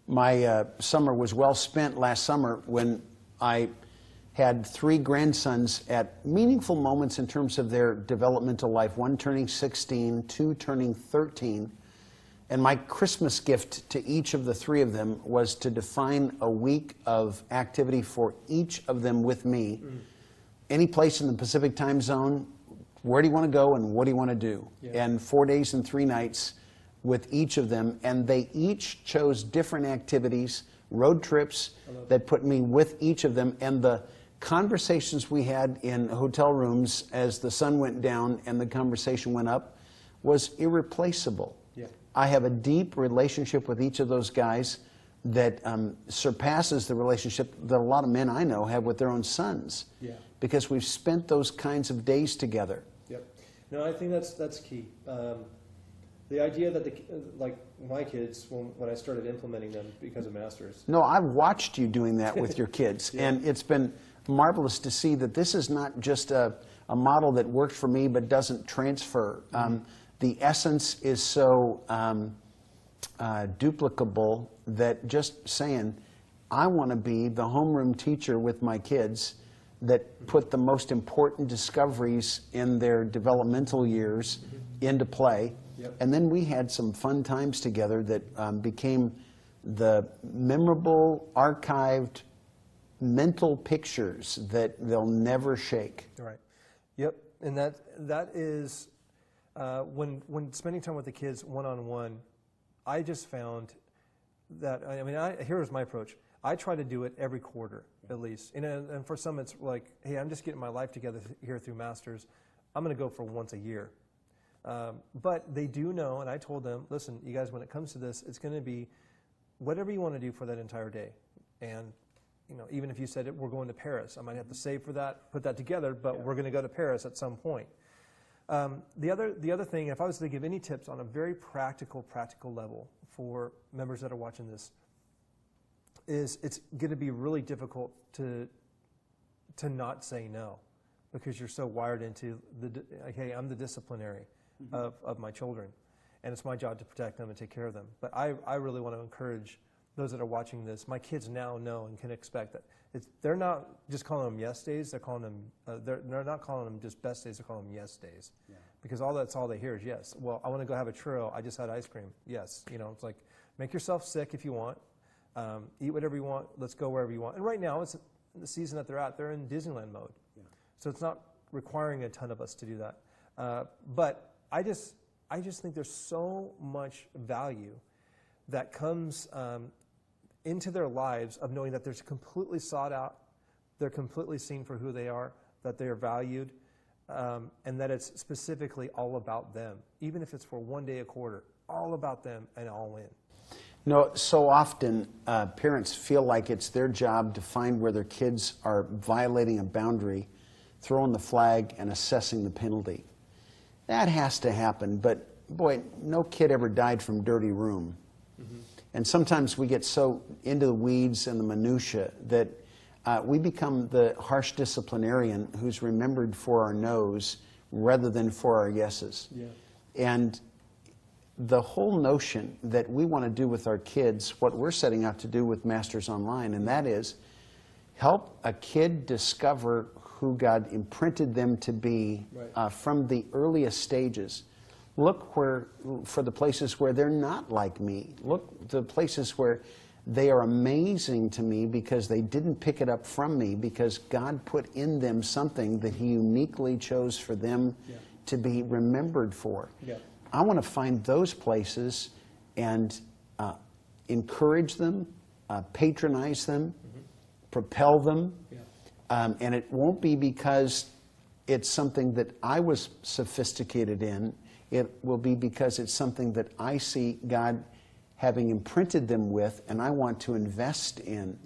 My summer was well spent last summer when I had 3 grandsons at meaningful moments in terms of their developmental life, 1 turning 16, 2 turning 13. And my Christmas gift to each of the 3 of them was to define a week of activity for each of them with me. Any place in the Pacific time zone, where do you want to go and what do you want to do? Yeah. And 4 days and 3 nights with each of them. And they each chose different activities, road trips that put me with each of them. And the conversations we had in hotel rooms as the sun went down and the conversation went up was irreplaceable. Yeah. I have a deep relationship with each of those guys that surpasses the relationship that a lot of men I know have with their own sons. Yeah. Because we've spent those kinds of days together. Yep. No, I think that's key. The idea that like my kids, when I started implementing them because of Masters. No, I've watched you doing that with your kids, yeah. And it's been marvelous to see that this is not just a model that worked for me but doesn't transfer. The essence is so duplicable that just saying, I want to be the homeroom teacher with my kids that put the most important discoveries in their developmental years into play. Yep. And then we had some fun times together that became the memorable, archived mental pictures that they'll never shake. Right. Yep. And that is when spending time with the kids one-on-one, I just found that, I mean, here was my approach. I try to do it every quarter, at least. And for some, it's like, hey, I'm just getting my life together here through Masters. I'm going to go for once a year. But they do know, and I told them, listen, you guys, when it comes to this, it's going to be whatever you want to do for that entire day. And you know, even if you said we're going to Paris, I might have to save for that, put that together, but we're going to go to Paris at some point. The other thing, if I was to give any tips on a very practical level for members that are watching this, is it's going to be really difficult to not say no, because you're so wired into hey, I'm the disciplinary of my children, and it's my job to protect them and take care of them. But I really want to encourage those that are watching this. My kids now know and can expect that they're not just calling them yes days. They're calling them they're not calling them just best days. They're calling them yes days, because that's all they hear is yes. Well, I want to go have a churro. I just had ice cream. Yes, you know, it's like make yourself sick if you want. Eat whatever you want. Let's go wherever you want. And right now, it's the season that they're at. They're in Disneyland mode, so it's not requiring a ton of us to do that. But I just think there's so much value that comes into their lives of knowing that they're completely sought out, they're completely seen for who they are, that they are valued, and that it's specifically all about them. Even if it's for one day a quarter, all about them and all in. No, so often parents feel like it's their job to find where their kids are violating a boundary, throwing the flag, and assessing the penalty. That has to happen, but boy, no kid ever died from dirty room. And sometimes we get so into the weeds and the minutia that we become the harsh disciplinarian who's remembered for our no's rather than for our yeses. Yeah. And the whole notion that we want to do with our kids what we're setting out to do with Masters Online, and that is help a kid discover who God imprinted them to be from the earliest stages. Look for the places where they're not like me. Look the places where they are amazing to me because they didn't pick it up from me, because God put in them something that He uniquely chose for them to be remembered for. Yeah. I want to find those places and encourage them, patronize them, propel them. Yeah. And it won't be because it's something that I was sophisticated in. It will be because it's something that I see God having imprinted them with, and I want to invest in.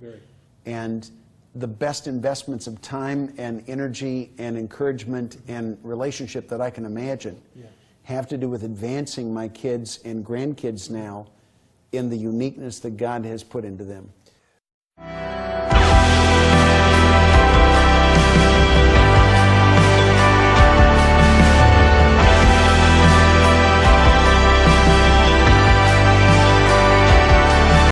And the best investments of time and energy and encouragement and relationship that I can imagine have to do with advancing my kids and grandkids now in the uniqueness that God has put into them.